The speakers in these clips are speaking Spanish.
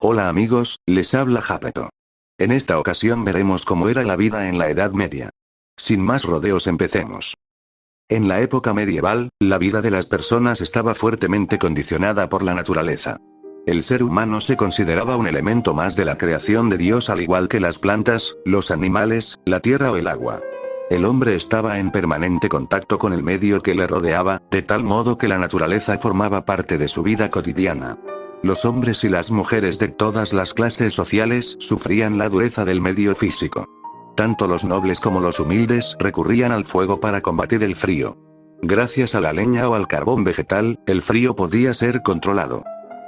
Hola amigos, les habla Japeto. En esta ocasión veremos cómo era la vida en la Edad Media. Sin más rodeos, empecemos. En la época medieval, la vida de las personas estaba fuertemente condicionada por la naturaleza. El ser humano se consideraba un elemento más de la creación de Dios, al igual que las plantas, los animales, la tierra o el agua. El hombre estaba en permanente contacto con el medio que le rodeaba, de tal modo que la naturaleza formaba parte de su vida cotidiana. Los hombres y las mujeres de todas las clases sociales sufrían la dureza del medio físico. Tanto los nobles como los humildes recurrían al fuego para combatir el frío. Gracias a la leña o al carbón vegetal, el frío podía ser controlado.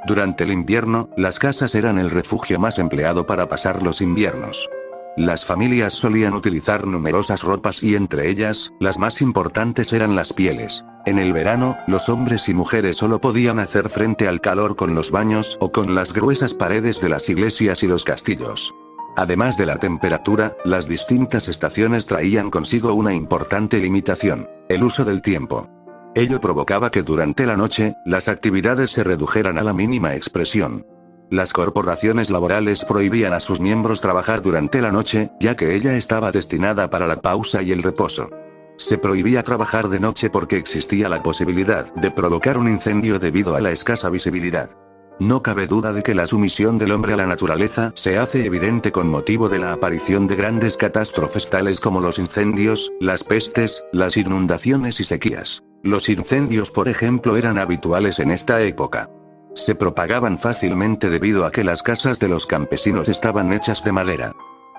Durante el invierno, las casas eran el refugio más empleado para pasar los inviernos. Las familias solían utilizar numerosas ropas y entre ellas, las más importantes eran las pieles. En el verano, los hombres y mujeres solo podían hacer frente al calor con los baños o con las gruesas paredes de las iglesias y los castillos. Además de la temperatura, las distintas estaciones traían consigo una importante limitación: el uso del tiempo. Ello provocaba que durante la noche, las actividades se redujeran a la mínima expresión. Las corporaciones laborales prohibían a sus miembros trabajar durante la noche, ya que ella estaba destinada para la pausa y el reposo. Se prohibía trabajar de noche porque existía la posibilidad de provocar un incendio debido a la escasa visibilidad. No cabe duda de que la sumisión del hombre a la naturaleza se hace evidente con motivo de la aparición de grandes catástrofes tales como los incendios, las pestes, las inundaciones y sequías. Los incendios, por ejemplo, eran habituales en esta época. Se propagaban fácilmente debido a que las casas de los campesinos estaban hechas de madera.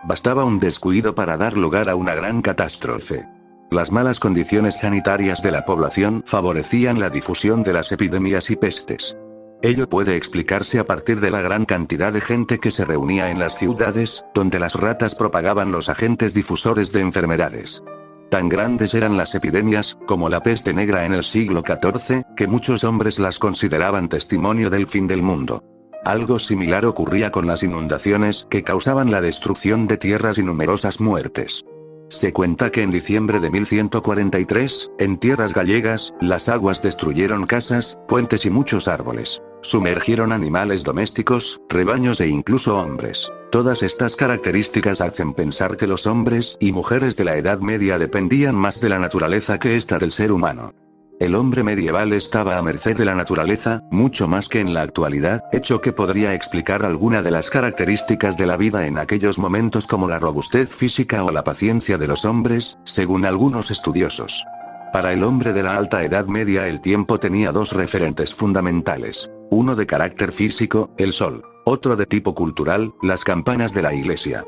Bastaba un descuido para dar lugar a una gran catástrofe. Las malas condiciones sanitarias de la población favorecían la difusión de las epidemias y pestes. Ello puede explicarse a partir de la gran cantidad de gente que se reunía en las ciudades, donde las ratas propagaban los agentes difusores de enfermedades. Tan grandes eran las epidemias, como la peste negra en el siglo XIV, que muchos hombres las consideraban testimonio del fin del mundo. Algo similar ocurría con las inundaciones, que causaban la destrucción de tierras y numerosas muertes. Se cuenta que en diciembre de 1143, en tierras gallegas, las aguas destruyeron casas, puentes y muchos árboles. Sumergieron animales domésticos, rebaños e incluso hombres. Todas estas características hacen pensar que los hombres y mujeres de la Edad Media dependían más de la naturaleza que ésta del ser humano. El hombre medieval estaba a merced de la naturaleza, mucho más que en la actualidad, hecho que podría explicar alguna de las características de la vida en aquellos momentos, como la robustez física o la paciencia de los hombres, según algunos estudiosos. Para el hombre de la Alta Edad Media el tiempo tenía dos referentes fundamentales: uno de carácter físico, el sol; otro de tipo cultural, las campanas de la iglesia.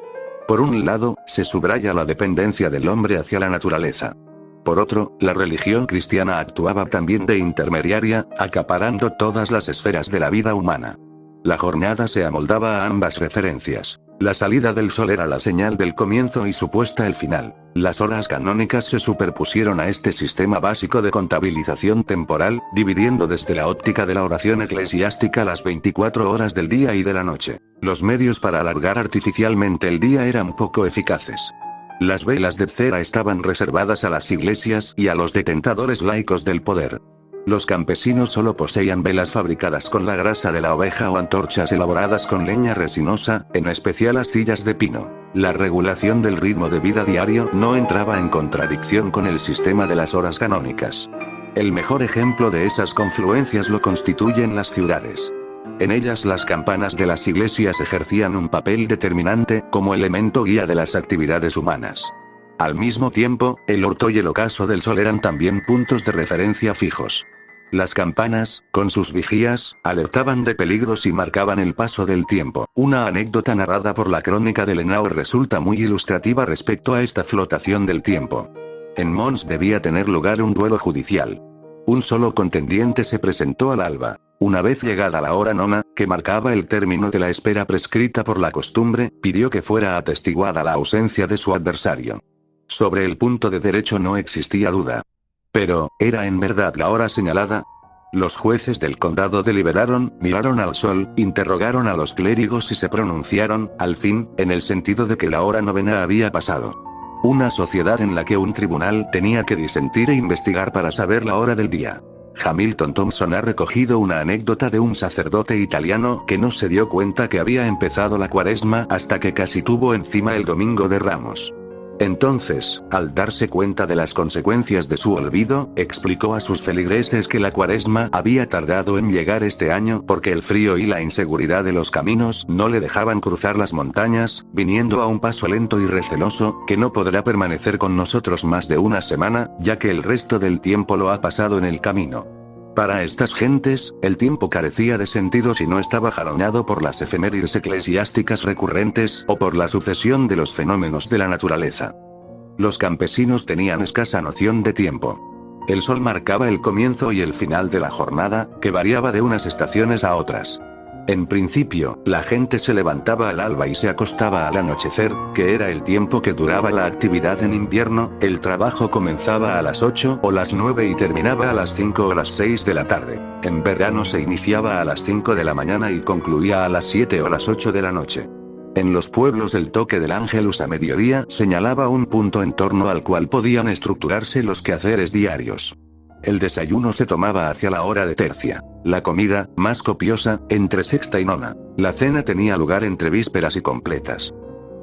Por un lado, se subraya la dependencia del hombre hacia la naturaleza. Por otro, la religión cristiana actuaba también de intermediaria, acaparando todas las esferas de la vida humana. La jornada se amoldaba a ambas referencias. La salida del sol era la señal del comienzo y su puesta el final. Las horas canónicas se superpusieron a este sistema básico de contabilización temporal, dividiendo desde la óptica de la oración eclesiástica las 24 horas del día y de la noche. Los medios para alargar artificialmente el día eran poco eficaces. Las velas de cera estaban reservadas a las iglesias y a los detentadores laicos del poder. Los campesinos solo poseían velas fabricadas con la grasa de la oveja o antorchas elaboradas con leña resinosa, en especial astillas de pino. La regulación del ritmo de vida diario no entraba en contradicción con el sistema de las horas canónicas. El mejor ejemplo de esas confluencias lo constituyen las ciudades. En ellas las campanas de las iglesias ejercían un papel determinante, como elemento guía de las actividades humanas. Al mismo tiempo, el orto y el ocaso del sol eran también puntos de referencia fijos. Las campanas, con sus vigías, alertaban de peligros y marcaban el paso del tiempo. Una anécdota narrada por la crónica de Lenao resulta muy ilustrativa respecto a esta flotación del tiempo. En Mons debía tener lugar un duelo judicial. Un solo contendiente se presentó al alba. Una vez llegada la hora nona, que marcaba el término de la espera prescrita por la costumbre, pidió que fuera atestiguada la ausencia de su adversario. Sobre el punto de derecho no existía duda. Pero, ¿era en verdad la hora señalada? Los jueces del condado deliberaron, miraron al sol, interrogaron a los clérigos y se pronunciaron, al fin, en el sentido de que la hora novena había pasado. Una sociedad en la que un tribunal tenía que disentir e investigar para saber la hora del día. Hamilton Thompson ha recogido una anécdota de un sacerdote italiano que no se dio cuenta que había empezado la Cuaresma hasta que casi tuvo encima el Domingo de Ramos. Entonces, al darse cuenta de las consecuencias de su olvido, explicó a sus feligreses que la Cuaresma había tardado en llegar este año porque el frío y la inseguridad de los caminos no le dejaban cruzar las montañas, viniendo a un paso lento y receloso, que no podrá permanecer con nosotros más de una semana, ya que el resto del tiempo lo ha pasado en el camino. Para estas gentes, el tiempo carecía de sentido si no estaba jalonado por las efemérides eclesiásticas recurrentes o por la sucesión de los fenómenos de la naturaleza. Los campesinos tenían escasa noción de tiempo. El sol marcaba el comienzo y el final de la jornada, que variaba de unas estaciones a otras. En principio, la gente se levantaba al alba y se acostaba al anochecer, que era el tiempo que duraba la actividad en invierno. El trabajo comenzaba a las 8 o las 9 y terminaba a las 5 o las 6 de la tarde. En verano se iniciaba a las 5 de la mañana y concluía a las 7 o las 8 de la noche. En los pueblos el toque del Ángelus a mediodía señalaba un punto en torno al cual podían estructurarse los quehaceres diarios. El desayuno se tomaba hacia la hora de tercia. La comida, más copiosa, entre sexta y nona. La cena tenía lugar entre vísperas y completas.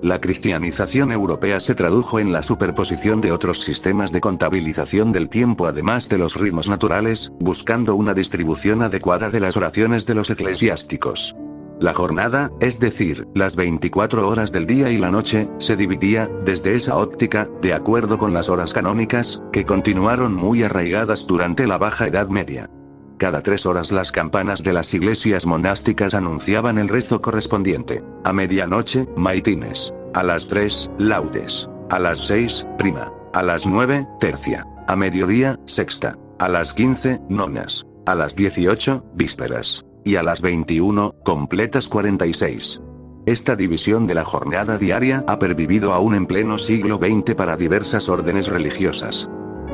La cristianización europea se tradujo en la superposición de otros sistemas de contabilización del tiempo además de los ritmos naturales, buscando una distribución adecuada de las oraciones de los eclesiásticos. La jornada, es decir, las 24 horas del día y la noche, se dividía, desde esa óptica, de acuerdo con las horas canónicas, que continuaron muy arraigadas durante la Baja Edad Media. Cada 3 horas las campanas de las iglesias monásticas anunciaban el rezo correspondiente. A medianoche, maitines. A las 3, laudes. A las 6, prima. A las 9, tercia. A mediodía, sexta. A las 15, nonas. A las 18, vísperas. Y a las 21, completas 46. Esta división de la jornada diaria ha pervivido aún en pleno siglo XX para diversas órdenes religiosas.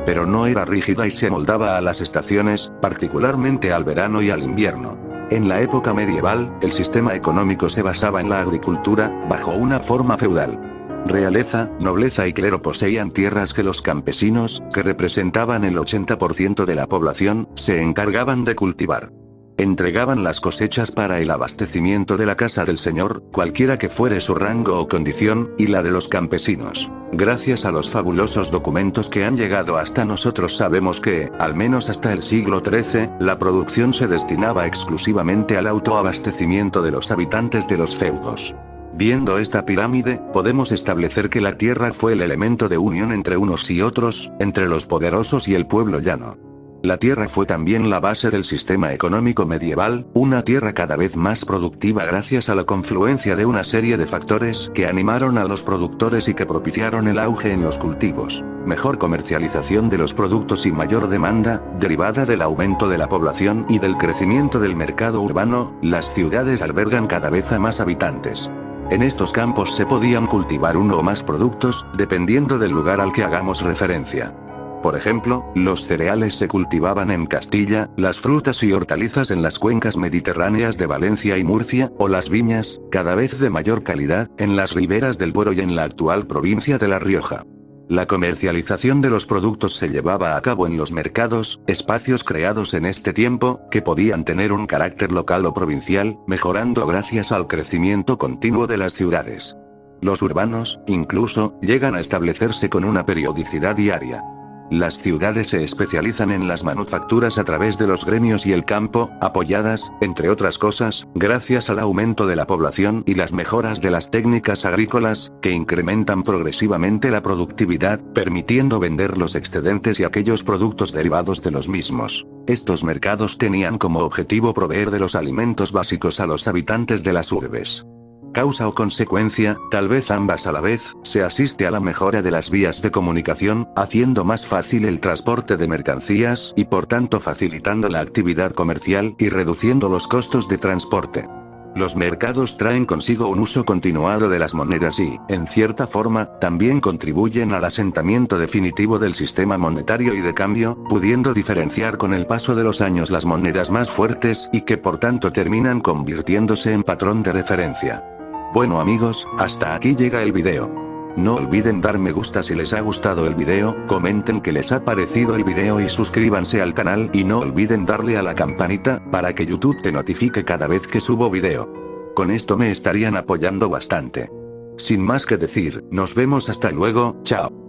Pero no era rígida y se moldaba a las estaciones, particularmente al verano y al invierno. En la época medieval, el sistema económico se basaba en la agricultura, bajo una forma feudal. Realeza, nobleza y clero poseían tierras que los campesinos, que representaban el 80% de la población, se encargaban de cultivar. Entregaban las cosechas para el abastecimiento de la casa del señor, cualquiera que fuere su rango o condición, y la de los campesinos. Gracias a los fabulosos documentos que han llegado hasta nosotros sabemos que, al menos hasta el siglo XIII, la producción se destinaba exclusivamente al autoabastecimiento de los habitantes de los feudos. Viendo esta pirámide, podemos establecer que la tierra fue el elemento de unión entre unos y otros, entre los poderosos y el pueblo llano. La tierra fue también la base del sistema económico medieval, una tierra cada vez más productiva gracias a la confluencia de una serie de factores que animaron a los productores y que propiciaron el auge en los cultivos. Mejor comercialización de los productos y mayor demanda, derivada del aumento de la población y del crecimiento del mercado urbano. Las ciudades albergan cada vez a más habitantes. En estos campos se podían cultivar uno o más productos, dependiendo del lugar al que hagamos referencia. Por ejemplo, los cereales se cultivaban en Castilla, las frutas y hortalizas en las cuencas mediterráneas de Valencia y Murcia, o las viñas, cada vez de mayor calidad, en las riberas del Duero y en la actual provincia de La Rioja. La comercialización de los productos se llevaba a cabo en los mercados, espacios creados en este tiempo, que podían tener un carácter local o provincial, mejorando gracias al crecimiento continuo de las ciudades. Los urbanos, incluso, llegan a establecerse con una periodicidad diaria. Las ciudades se especializan en las manufacturas a través de los gremios y el campo, apoyadas, entre otras cosas, gracias al aumento de la población y las mejoras de las técnicas agrícolas, que incrementan progresivamente la productividad, permitiendo vender los excedentes y aquellos productos derivados de los mismos. Estos mercados tenían como objetivo proveer de los alimentos básicos a los habitantes de las urbes. Causa o consecuencia, tal vez ambas a la vez, se asiste a la mejora de las vías de comunicación, haciendo más fácil el transporte de mercancías y por tanto facilitando la actividad comercial y reduciendo los costos de transporte. Los mercados traen consigo un uso continuado de las monedas y, en cierta forma, también contribuyen al asentamiento definitivo del sistema monetario y de cambio, pudiendo diferenciar con el paso de los años las monedas más fuertes y que por tanto terminan convirtiéndose en patrón de referencia. Bueno amigos, hasta aquí llega el video. No olviden dar me gusta si les ha gustado el video, comenten que les ha parecido el video y suscríbanse al canal y no olviden darle a la campanita, para que YouTube te notifique cada vez que subo video. Con esto me estarían apoyando bastante. Sin más que decir, nos vemos hasta luego, chao.